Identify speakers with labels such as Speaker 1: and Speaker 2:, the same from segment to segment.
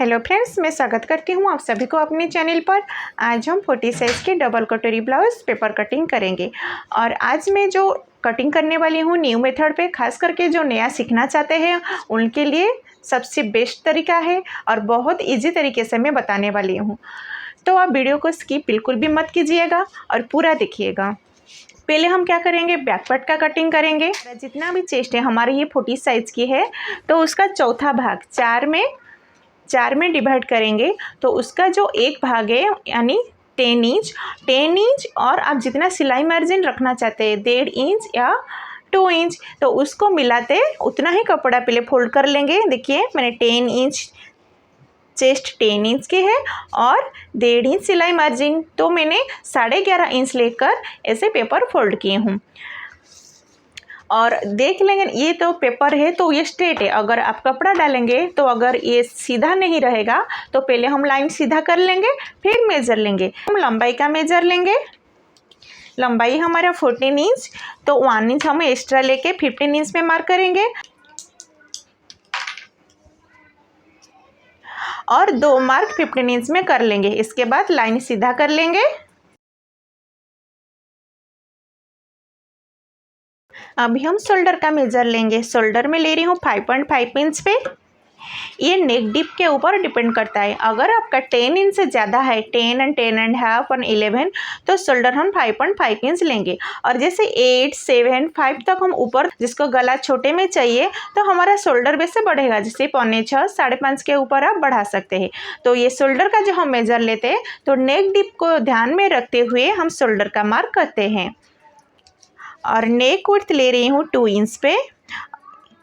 Speaker 1: Hello friends, मैं स्वागत करती हूँ आप सभी को अपने चैनल पर। आज हम 40 साइज़ के डबल कटोरी ब्लाउज़ पेपर कटिंग करेंगे। और आज मैं जो कटिंग करने वाली हूँ न्यू मेथड पे, खास करके जो नया सीखना चाहते हैं उनके लिए सबसे बेस्ट तरीका है और बहुत इजी तरीके से मैं बताने वाली हूँ। तो आप वीडियो को स्किप बिल्कुल भी मत कीजिएगा और पूरा देखिएगा। पहले हम क्या करेंगे, बैक पार्ट का कटिंग करेंगे। जितना भी चेस्ट है हमारी ये 40 साइज़ की है, तो उसका चौथा भाग चार में डिवाइड करेंगे। तो उसका जो एक भाग है यानी 10 इंच और आप जितना सिलाई मार्जिन रखना चाहते हैं 1.5 इंच या 2 इंच, तो उसको मिलाते उतना ही कपड़ा पहले फोल्ड कर लेंगे। देखिए मैंने 10 इंच चेस्ट 10 इंच की है और 1.5 इंच सिलाई मार्जिन, तो मैंने 11.5 इंच लेकर ऐसे पेपर फोल्ड किए हूँ। और देख लेंगे ये तो पेपर है तो ये स्ट्रेट है, अगर आप कपड़ा डालेंगे तो अगर ये सीधा नहीं रहेगा तो पहले हम लाइन सीधा कर लेंगे, फिर मेज़र लेंगे। हम लंबाई का मेज़र लेंगे। लंबाई हमारा 14 इंच, तो 1 इंच हम एक्स्ट्रा लेके 15 इंच में मार्क करेंगे और 2 मार्क 15 इंच में कर लेंगे। इसके बाद लाइन सीधा कर लेंगे। अभी हम शोल्डर का मेजर लेंगे। शोल्डर में ले रही हूँ 5.5 इंच पे। ये नेक डीप के ऊपर डिपेंड करता है। अगर आपका 10 इंच से ज़्यादा है, 10 and 10.5 और 11, तो शोल्डर हम 5.5 इंच लेंगे। और जैसे 8, 7, 5 तक हम ऊपर, जिसको गला छोटे में चाहिए तो हमारा शोल्डर वैसे बढ़ेगा, जैसे 5.25, 5.5 के ऊपर आप बढ़ा सकते हैं। तो ये शोल्डर का जो हम मेजर लेते हैं तो नेक डीप को ध्यान में रखते हुए हम शोल्डर का मार्क करते हैं। और नेक विड्थ ले रही हूँ 2 इंच पे।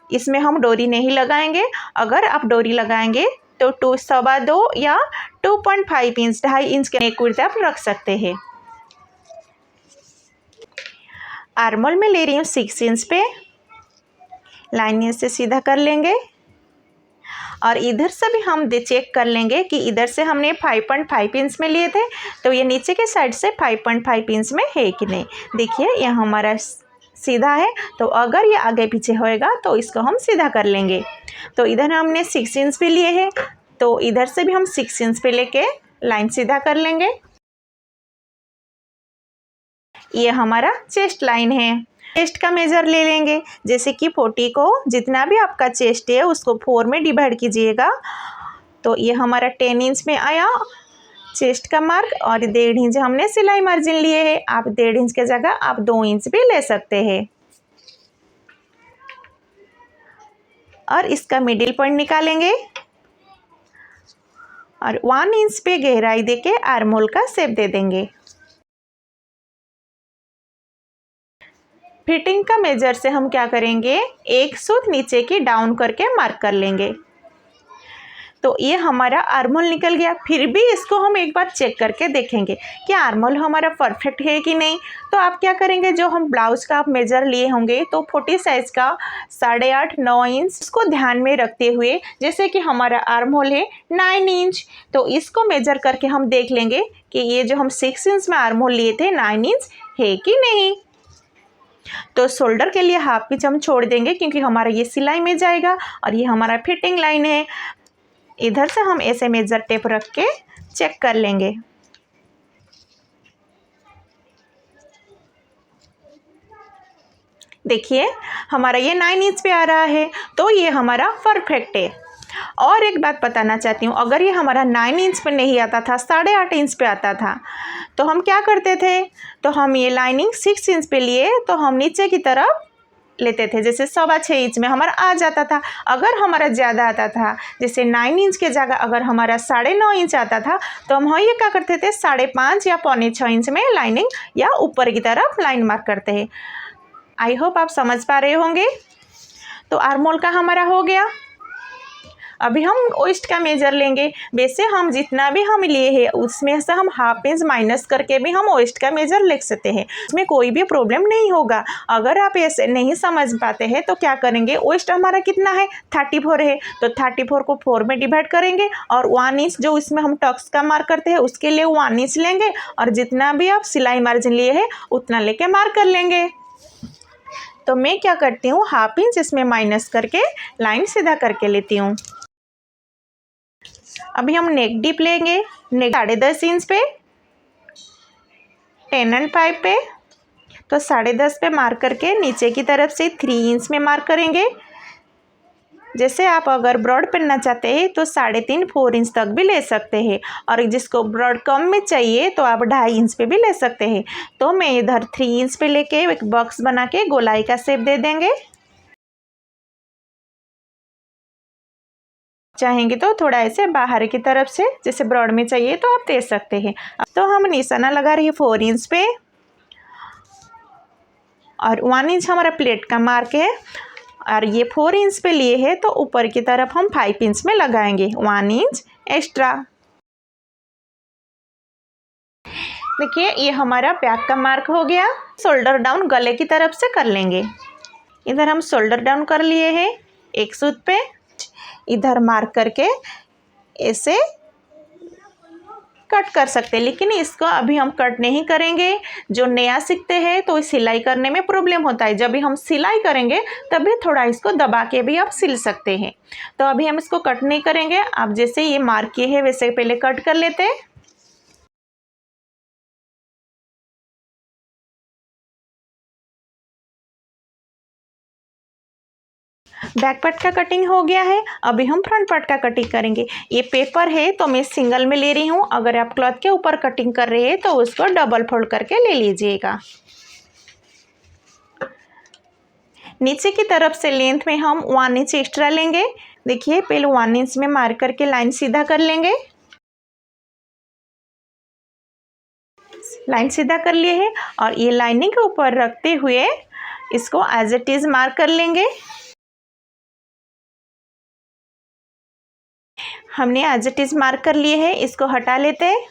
Speaker 1: इसमें हम डोरी नहीं लगाएंगे। अगर आप डोरी लगाएंगे तो 2.25 या 2.5 इंच, 2.5 इंच के नेक विड्थ आप रख सकते हैं। आर्मोल में ले रही हूँ 6 इंच पे। लाइन से सीधा कर लेंगे और इधर से भी हम चेक कर लेंगे कि इधर से हमने 5.5 इंच में लिए थे तो ये नीचे के साइड से 5.5 इंच में है कि नहीं। देखिए ये हमारा सीधा है, तो अगर ये आगे पीछे होएगा तो इसको हम सीधा कर लेंगे। तो इधर हमने 6 इंच पे लिए हैं, तो इधर से भी हम 6 इंच पे लेके लाइन सीधा कर लेंगे। ये हमारा चेस्ट लाइन है। चेस्ट का मेजर ले लेंगे। जैसे कि 40 को जितना भी आपका चेस्ट है उसको 4 में डिवाइड कीजिएगा। तो ये हमारा 10 इंच में आया चेस्ट का मार्क। और 1.5 इंच हमने सिलाई मार्जिन लिए है। आप 1.5 इंच के जगह आप 2 इंच भी ले सकते हैं। और इसका मिडिल पॉइंट निकालेंगे और 1 इंच पे गहराई देके आर्महोल का शेप दे देंगे। फिटिंग का मेजर से हम क्या करेंगे, एक सूत नीचे की डाउन करके मार्क कर लेंगे। तो ये हमारा आर्महोल निकल गया। फिर भी इसको हम एक बार चेक करके देखेंगे कि आर्महोल हमारा परफेक्ट है कि नहीं। तो आप क्या करेंगे, जो हम ब्लाउज़ का आप मेजर लिए होंगे तो 40 साइज़ का 8.5, 9 इंच, इसको ध्यान में रखते हुए, जैसे कि हमारा आर्महोल है 9 इंच, तो इसको मेजर करके हम देख लेंगे कि ये जो हम 6 इंच में आर्महोल लिए थे 9 इंच है कि नहीं। तो शोल्डर के लिए हाफ इंच हम छोड़ देंगे क्योंकि हमारा ये सिलाई में जाएगा और ये हमारा फिटिंग लाइन है। इधर से हम ऐसे मेजर टेप रख के चेक कर लेंगे। देखिए हमारा ये 9 इंच पे आ रहा है, तो ये हमारा परफेक्ट है। और एक बात बताना चाहती हूँ, अगर ये हमारा 9 इंच पे नहीं आता था, 8.5 इंच पे आता था, तो हम क्या करते थे, तो हम ये लाइनिंग 6 इंच पे लिए तो हम नीचे की तरफ लेते थे, जैसे 6.25 इंच में हमारा आ जाता था। अगर हमारा ज़्यादा आता था, जैसे 9 इंच के जगह अगर हमारा 9.5 इंच आता था, तो हम ये क्या करते थे, 5.5 या 5.25 इंच में लाइनिंग या ऊपर की तरफ लाइन मार्क करते हैं। आई होप आप समझ पा रहे होंगे। तो आर्महोल का हमारा हो गया। अभी हम वेस्ट का मेजर लेंगे। वैसे हम जितना भी हम लिए हैं उसमें से हम हाफ इंच माइनस करके भी हम वेस्ट का मेजर लिख सकते हैं, उसमें कोई भी प्रॉब्लम नहीं होगा। अगर आप ऐसे नहीं समझ पाते हैं तो क्या करेंगे, वेस्ट हमारा कितना है 34 है, तो 34 को 4 में डिवाइड करेंगे और 1 इंच जो इसमें हम टक्स का मार्क करते हैं उसके लिए 1 इंच लेंगे और जितना भी आप सिलाई मार्जिन लिए हैं उतना लेके मार्क कर लेंगे। तो मैं क्या करती हूँ, हाफ इंच इसमें माइनस करके लाइन सीधा करके लेती हूँ। अभी हम नेक डीप लेंगे। नेक 10.5 इंच पे 10.5 पे, तो 10.5 पे मार्क करके नीचे की तरफ से 3 इंच में मार्क करेंगे। जैसे आप अगर ब्रॉड पहनना चाहते हैं तो 3.5-4 इंच तक भी ले सकते हैं, और जिसको ब्रॉड कम में चाहिए तो आप 2.5 इंच पे भी ले सकते हैं। तो मैं इधर 3 इंच पे लेके एक बॉक्स बना के गोलाई का शेप दे देंगे। चाहेंगे तो थोड़ा ऐसे बाहर की तरफ से जैसे ब्रॉड में चाहिए तो आप दे सकते हैं। तो हम निशाना लगा रही है 4 इंच पे, और 1 इंच हमारा प्लेट का मार्क है, और ये 4 इंच पे लिए है तो ऊपर की तरफ हम 5 इंच में लगाएंगे 1 इंच एक्स्ट्रा। देखिए ये हमारा बैक का मार्क हो गया। शोल्डर डाउन गले की तरफ से कर लेंगे। इधर हम शोल्डर डाउन कर लिए हैं एक सूत पे, इधर मार्क करके ऐसे कट कर सकते हैं, लेकिन इसको अभी हम कट नहीं करेंगे। जो नया सीखते हैं तो सिलाई करने में प्रॉब्लम होता है, जब भी हम सिलाई करेंगे तभी थोड़ा इसको दबा के भी आप सिल सकते हैं। तो अभी हम इसको कट नहीं करेंगे। आप जैसे ये मार्क किए हैं वैसे पहले कट कर लेते हैं। बैक पार्ट का कटिंग हो गया है। अभी हम फ्रंट पार्ट का कटिंग करेंगे। ये पेपर है तो मैं सिंगल में ले रही हूँ। अगर आप क्लॉथ के ऊपर कटिंग कर रहे हैं तो उसको डबल फोल्ड करके ले लीजिएगा। नीचे की तरफ से लेंथ में हम 1 इंच एक्स्ट्रा लेंगे। देखिए पहले 1 इंच में मार्क करके लाइन सीधा कर लेंगे। लाइन सीधा कर लिए है, और ये लाइनिंग के ऊपर रखते हुए इसको एज इट इज मार्क कर लेंगे। हमने एज इट इज मार्क कर लिए है, इसको हटा लेते हैं।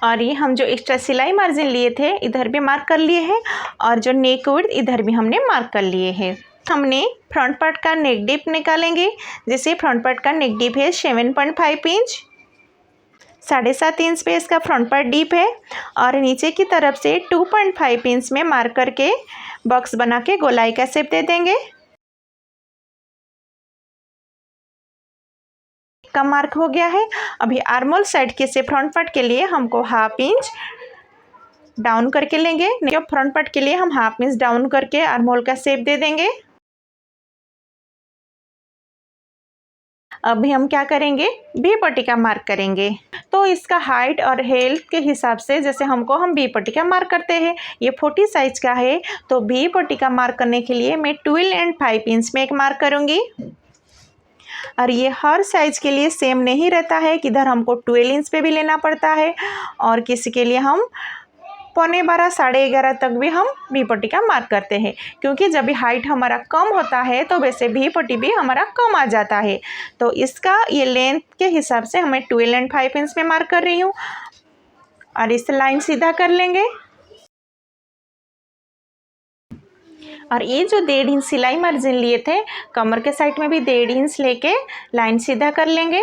Speaker 1: और ये हम जो एक्स्ट्रा सिलाई मार्जिन लिए थे इधर भी मार्क कर लिए हैं, और जो नेक विड्थ इधर भी हमने मार्क कर लिए हैं। हमने फ्रंट पार्ट का नेक डीप निकालेंगे। जैसे फ्रंट पार्ट का नेक डीप है 7.5 इंच, 7.5 इंच पे इसका फ्रंट पार्ट डीप है, और नीचे की तरफ से 2.5 इंच में मार्क करके बॉक्स बना के गोलाई का शेप दे देंगे। का मार्क हो गया है। अभी आर्मोल साइड के से फ्रंट पार्ट के लिए हमको 1/2 इंच डाउन करके लेंगे। फ्रंट पार्ट के लिए हम 1/2 इंच डाउन करके आर्मोल का शेप दे देंगे। अभी हम क्या करेंगे, वी पट्टी का मार्क करेंगे। तो इसका हाइट और हेल्थ के हिसाब से जैसे हम वी पट्टी का मार्क करते हैं, ये 40 साइज का है तो वी पट्टी का मार्क करने के लिए मैं 12.5 इंच में एक मार्क करूँगी। और ये हर साइज के लिए सेम नहीं रहता है, किधर हमको 12 इंच पे भी लेना पड़ता है, और किसी के लिए हम 11.25 11.5 तक भी हम वी पट्टी का मार्क करते हैं। क्योंकि जब भी हाइट हमारा कम होता है तो वैसे वी पट्टी भी हमारा कम आ जाता है। तो इसका ये लेंथ के हिसाब से हमें 12.5 इंच में मार्क कर रही हूँ, और इस लाइन सीधा कर लेंगे। और ये जो 1.5 इंच सिलाई मार्जिन लिए थे कमर के साइड में भी 1.5 इंच लेके लाइन सीधा कर लेंगे।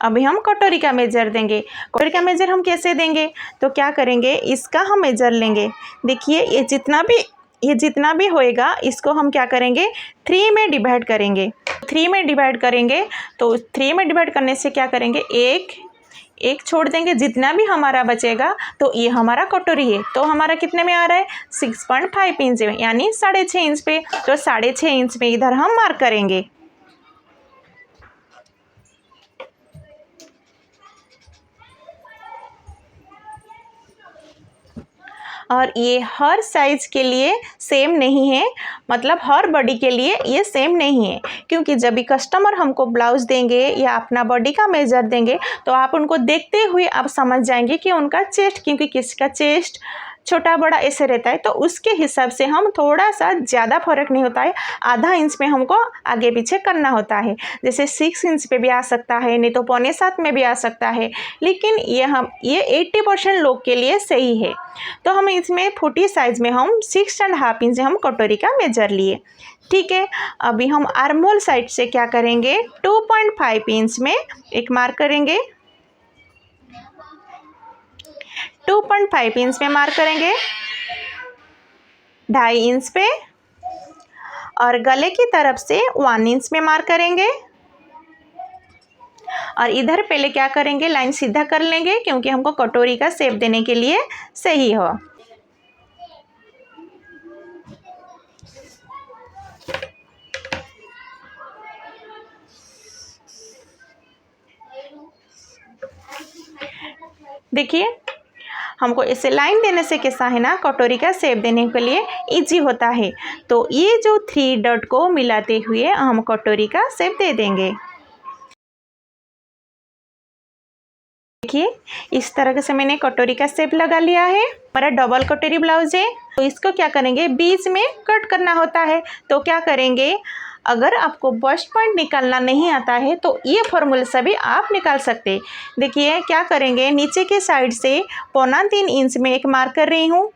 Speaker 1: अभी हम कटोरी का मेजर देंगे। कटोरी का मेजर हम कैसे देंगे, तो क्या करेंगे, इसका हम मेजर लेंगे। देखिए ये जितना भी होएगा इसको हम क्या करेंगे, 3 में डिवाइड करेंगे। 3 में डिवाइड करेंगे तो 3 में डिवाइड करने से क्या करेंगे, एक छोड़ देंगे। जितना भी हमारा बचेगा तो ये हमारा कटोरी है, तो हमारा कितने में आ रहा है, 6.5 इंच में, यानी 6.5 इंच पे। तो 6.5 इंच में इधर हम मार्क करेंगे। और ये हर साइज के लिए सेम नहीं है, मतलब हर बॉडी के लिए ये सेम नहीं है। क्योंकि जब भी कस्टमर हमको ब्लाउज़ देंगे या अपना बॉडी का मेजर देंगे तो आप उनको देखते हुए आप समझ जाएंगे कि उनका चेस्ट, क्योंकि किसी का चेस्ट छोटा बड़ा ऐसे रहता है, तो उसके हिसाब से हम थोड़ा सा ज़्यादा फर्क नहीं होता है, आधा इंच में हमको आगे पीछे करना होता है। जैसे 6 इंच पे भी आ सकता है, नहीं तो 6.25 में भी आ सकता है, लेकिन ये 80% लोग के लिए सही है। तो हम इसमें 40 साइज में हम 6.5 इंच हम कटोरी का मेजर लिए। ठीक है, अभी हम आर्महोल साइड से क्या करेंगे, 2.5 इंच में एक मार्क करेंगे। 2.5 इंच में मार्क करेंगे, 2.5 इंच पे और गले की तरफ से 1 इंच में मार्क करेंगे। और इधर पहले क्या करेंगे, लाइन सीधा कर लेंगे क्योंकि हमको कटोरी का शेप देने के लिए सही हो। देखिए हमको इसे लाइन देने से कैसा है ना, कटोरी का शेप देने के लिए इजी होता है। तो ये जो 3 डॉट को मिलाते हुए हम कटोरी का शेप दे देंगे। देखिए इस तरह से मैंने कटोरी का शेप लगा लिया है। हमारा डबल कटोरी ब्लाउज है, तो इसको क्या करेंगे, बीच में कट करना होता है। तो क्या करेंगे, अगर आपको बस्ट पॉइंट निकालना नहीं आता है तो ये फॉर्मूले से भी आप निकाल सकते हैं। देखिए क्या करेंगे, नीचे के साइड से 3.25 इंच में एक मार्क कर रही हूँ,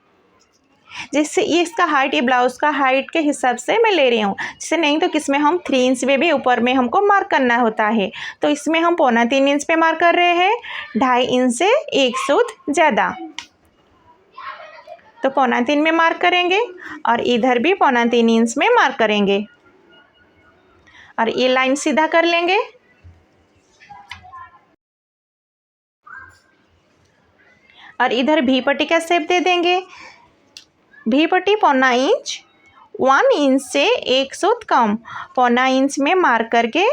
Speaker 1: जिससे ये इसका हाइट, ये ब्लाउज़ का हाइट के हिसाब से मैं ले रही हूँ। जैसे नहीं तो किसमें हम 3 इंच में भी ऊपर में हमको मार्क करना होता है, तो इसमें हम 3.25 इंच पे मार्क कर रहे हैं, 2.5 इंच से 1 सूत ज़्यादा। तो 3.25 में मार्क करेंगे और इधर भी 3.25 इंच में मार्क करेंगे और ये लाइन सीधा कर लेंगे। और इधर भी पट्टी का शेप दे देंगे। भी पट्टी 1.25 इंच, 1 इंच से 1 सूत कम 1.25 इंच में मार्क करके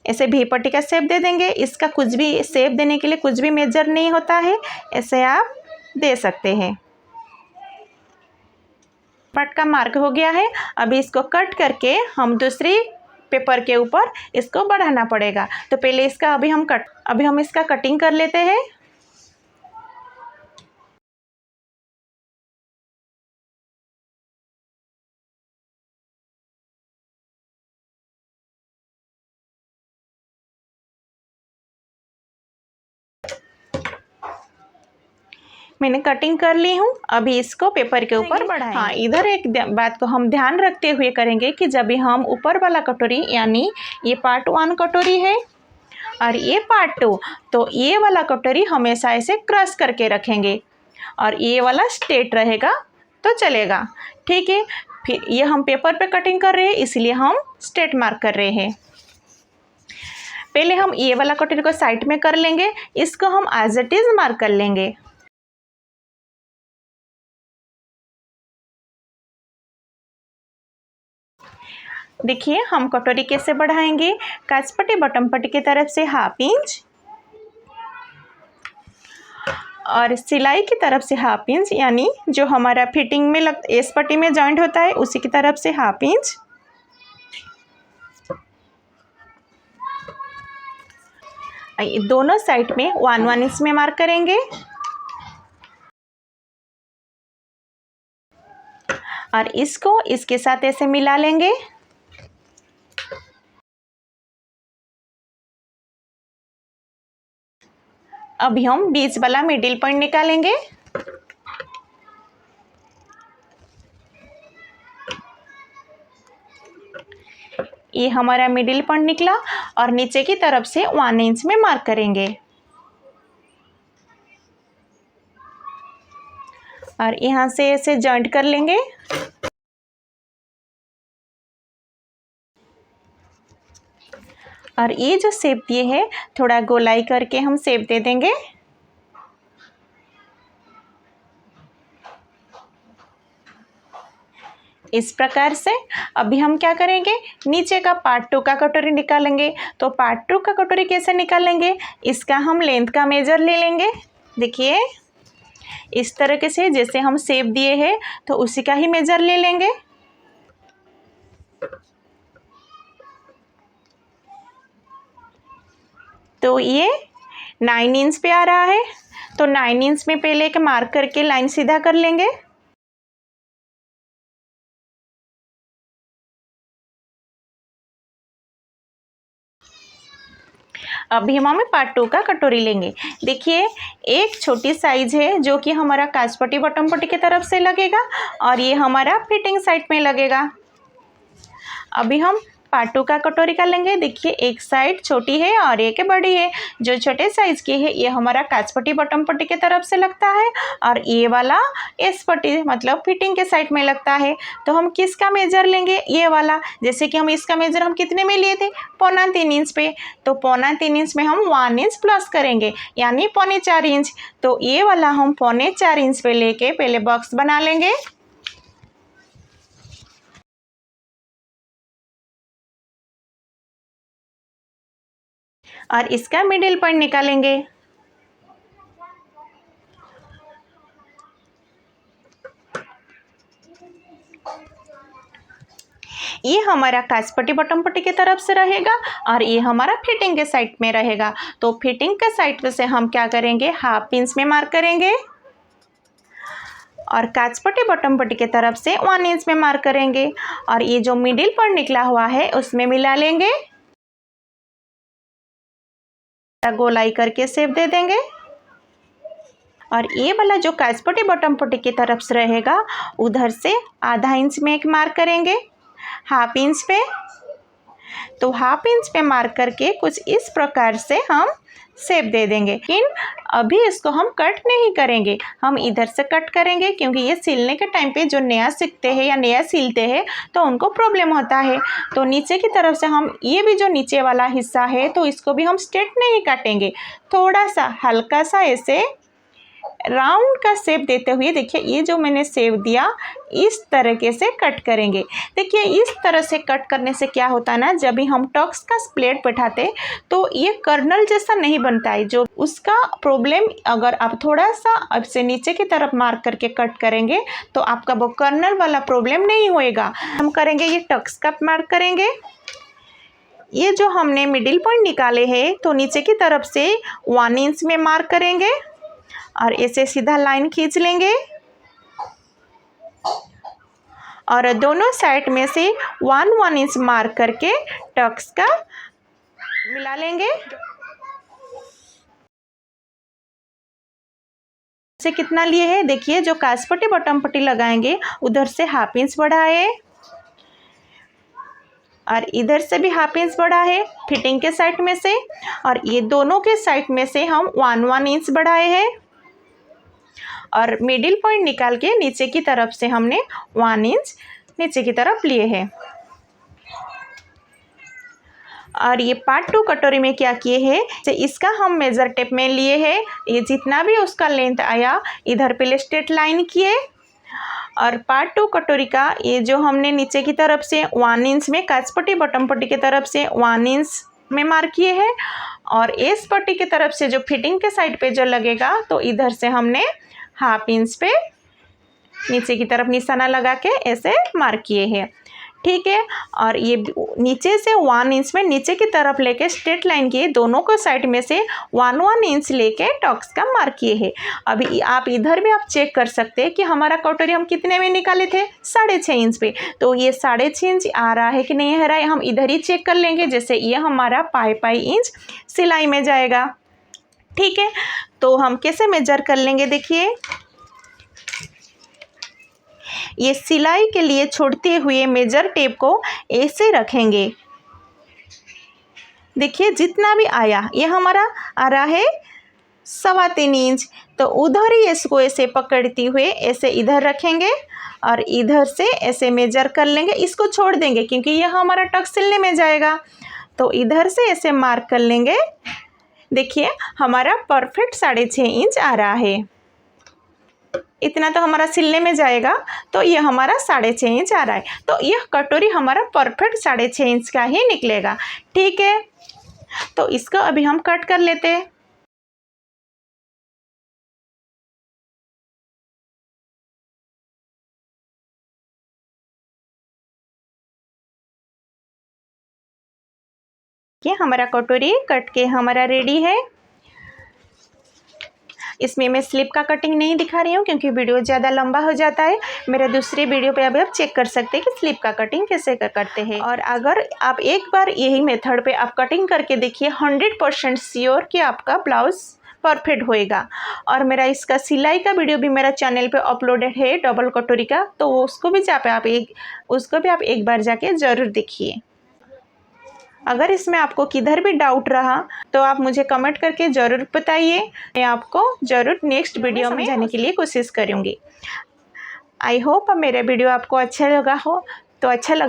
Speaker 1: ऐसे भी पट्टी का शेप दे देंगे। इसका कुछ भी शेप देने के लिए कुछ भी मेजर नहीं होता है, ऐसे आप दे सकते हैं। पार्ट का मार्क हो गया है, अभी इसको कट करके हम दूसरी पेपर के ऊपर इसको बढ़ाना पड़ेगा। तो पहले इसका अभी हम इसका कटिंग कर लेते हैं। मैंने कटिंग कर ली हूँ, अभी इसको पेपर के ऊपर बढ़ाएंगे। हाँ, इधर एक बात को हम ध्यान रखते हुए करेंगे कि जब भी हम ऊपर वाला कटोरी, यानी ये पार्ट 1 कटोरी है और ये पार्ट 2, तो ये वाला कटोरी हमेशा ऐसे क्रॉस करके रखेंगे और ये वाला स्ट्रेट रहेगा तो चलेगा। ठीक है, फिर ये हम पेपर पे कटिंग कर रहे हैं इसलिए हम स्ट्रेट मार्क कर रहे हैं। पहले हम ये वाला कटोरी को साइड में कर लेंगे, इसको हम एज इट इज मार्क कर लेंगे। देखिए हम कटोरी कैसे बढ़ाएंगे, काज पट्टी बटन पट्टी की तरफ से 1/2 इंच और सिलाई की तरफ से 1/2 इंच, यानी जो हमारा फिटिंग में इस पट्टी में जॉइंट होता है उसी की तरफ से 1/2 इंच। दोनों साइड में 1-1 इंच में मार्क करेंगे और इसको इसके साथ ऐसे मिला लेंगे। अभी हम बीच वाला मिडिल पॉइंट निकालेंगे। ये हमारा मिडिल पॉइंट निकला और नीचे की तरफ से 1 इंच में मार्क करेंगे और यहाँ से ऐसे जॉइंट कर लेंगे। और ये जो शेप दिए है थोड़ा गोलाई करके हम शेप दे देंगे। इस प्रकार से अभी हम क्या करेंगे, नीचे का पार्ट 2 का कटोरी निकालेंगे। तो पार्ट 2 का कटोरी कैसे निकालेंगे, इसका हम लेंथ का मेजर ले लेंगे। देखिए इस तरीके से जैसे हम शेप दिए हैं तो उसी का ही मेजर ले लेंगे। तो ये 9 इंच पे आ रहा है, तो 9 इंच में पहले एक मार्क करके लाइन सीधा कर लेंगे। अभी हम पार्ट 2 का कटोरी लेंगे। देखिए एक छोटी साइज है जो कि हमारा काज पट्टी बटन पट्टी की तरफ से लगेगा और ये हमारा फिटिंग साइड में लगेगा। अभी हम पार्ट 2 का कटोरी का लेंगे। देखिए एक साइड छोटी है और एक बड़ी है। जो छोटे साइज़ की है ये हमारा काज पट्टी बॉटम पट्टी के तरफ से लगता है और ये वाला एस पट्टी मतलब फिटिंग के साइड में लगता है। तो हम किसका मेजर लेंगे, ये वाला। जैसे कि हम इसका मेजर हम कितने में लिए थे, 3.25 इंच पे। तो 3.25 इंच में हम 1 इंच प्लस करेंगे यानी 4.25 इंच। तो ये वाला हम 4.25 इंच पे लेके पहले बॉक्स बना लेंगे और इसका मिडिल पॉइंट निकालेंगे। ये हमारा काज पट्टी बॉटम पट्टी की तरफ से रहेगा और ये हमारा फिटिंग के साइड में रहेगा। तो फिटिंग के साइड से हम क्या करेंगे, हाफ इंच में मार्क करेंगे और काज पट्टी बॉटम पट्टी की तरफ से 1 इंच में मार्क करेंगे और ये जो मिडिल पॉइंट निकला हुआ है उसमें मिला लेंगे, गोलाई करके शेप दे देंगे। और ये वाला जो काज पट्टी बॉटम पट्टी की तरफ से रहेगा उधर से आधा इंच में एक मार्क करेंगे हाफ इंच पे। तो हाफ इंच पे मार्क करके कुछ इस प्रकार से हम शेप दे देंगे। लेकिन अभी इसको हम कट नहीं करेंगे, हम इधर से कट करेंगे क्योंकि ये सिलने के टाइम पे जो नया सीखते हैं या नया सिलते हैं तो उनको प्रॉब्लम होता है। तो नीचे की तरफ से हम ये भी जो नीचे वाला हिस्सा है तो इसको भी हम स्ट्रेट नहीं काटेंगे, थोड़ा सा हल्का सा ऐसे राउंड का शेप देते हुए देखिए ये जो मैंने शेप दिया इस तरीके से कट करेंगे। देखिए इस तरह से कट करने से क्या होता है ना, जब भी हम टक्स का प्लेट बैठाते तो ये कर्नल जैसा नहीं बनता है। जो उसका प्रॉब्लम अगर आप थोड़ा सा अब से नीचे की तरफ मार्क करके कट करेंगे तो आपका वो कर्नल वाला प्रॉब्लम नहीं होएगा। हम करेंगे ये टक्स का मार्क करेंगे। ये जो हमने मिडिल पॉइंट निकाले हैं तो नीचे की तरफ से 1 इंच में मार्क करेंगे और ऐसे सीधा लाइन खींच लेंगे और दोनों साइड में से 1 इंच मार्क करके टक्स का मिला लेंगे। से कितना लिए है देखिए, जो काज पट्टी बॉटम पट्टी लगाएंगे उधर से हाफ इंच बढ़ा है और इधर से भी हाफ इंच बढ़ा है फिटिंग के साइड में से, और ये दोनों के साइड में से हम 1 इंच बढ़ाए हैं और मिडिल पॉइंट निकाल के नीचे की तरफ से हमने 1 इंच नीचे की तरफ लिए हैं। और ये पार्ट 2 कटोरी में क्या किए हैं, तो इसका हम मेज़र टेप में लिए हैं। ये जितना भी उसका लेंथ आया इधर पे स्ट्रेट लाइन किए और पार्ट 2 कटोरी का ये जो हमने नीचे की तरफ से 1 इंच में काज पट्टी बॉटम पट्टी की तरफ से 1 इंच में मार्क किए हैं और इस पट्टी की तरफ से जो फिटिंग के साइड पे जो लगेगा तो इधर से हमने हाफ इंच पे नीचे की तरफ निशाना लगा के ऐसे मार्क किए हैं, ठीक है। और ये नीचे से 1 इंच में नीचे की तरफ लेके स्ट्रेट लाइन किए, दोनों को साइड में से 1 इंच लेके टक्स का मार्क किए हैं। अभी आप इधर भी आप चेक कर सकते हैं कि हमारा कटोरी हम कितने में निकाले थे, 6.5 इंच पे। तो ये 6.5 इंच आ रहा है कि नहीं आ रहा है हम इधर ही चेक कर लेंगे। जैसे ये हमारा पाई इंच सिलाई में जाएगा, ठीक है। तो हम कैसे मेजर कर लेंगे, देखिए ये सिलाई के लिए छोड़ते हुए मेजर टेप को ऐसे रखेंगे। देखिए जितना भी आया ये हमारा आ रहा है 3.25 इंच, तो उधर ही इसको ऐसे पकड़ती हुए ऐसे इधर रखेंगे और इधर से ऐसे मेजर कर लेंगे। इसको छोड़ देंगे क्योंकि ये हमारा टक्स सिलने में जाएगा, तो इधर से ऐसे मार्क कर लेंगे। देखिए हमारा परफेक्ट 6.5 इंच आ रहा है, इतना तो हमारा सिलने में जाएगा, तो ये हमारा 6.5 इंच आ रहा है। तो यह कटोरी हमारा परफेक्ट 6.5 इंच का ही निकलेगा, ठीक है। तो इसको अभी हम कट कर लेते हैं। ये हमारा कटोरी कट के हमारा रेडी है। इसमें मैं स्लिप का कटिंग नहीं दिखा रही हूँ क्योंकि वीडियो ज़्यादा लंबा हो जाता है। मेरे दूसरे वीडियो पे अभी आप चेक कर सकते हैं कि स्लिप का कटिंग कैसे करते हैं। और अगर आप एक बार यही मेथड पे आप कटिंग करके देखिए 100% श्योर कि आपका ब्लाउज़ परफेक्ट होएगा। और मेरा इसका सिलाई का वीडियो भी मेरा चैनल पे अपलोडेड है डबल कटोरी का, तो उसको भी आप एक बार जाके ज़रूर देखिए। अगर इसमें आपको किधर भी डाउट रहा तो आप मुझे कमेंट करके ज़रूर बताइए। मैं आपको ज़रूर नेक्स्ट वीडियो में समझाने के लिए कोशिश करूँगी। आई होप मेरा वीडियो आपको अच्छा लगा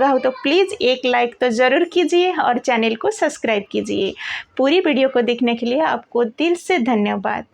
Speaker 1: हो। तो प्लीज़ एक लाइक तो ज़रूर कीजिए और चैनल को सब्सक्राइब कीजिए। पूरी वीडियो को देखने के लिए आपको दिल से धन्यवाद।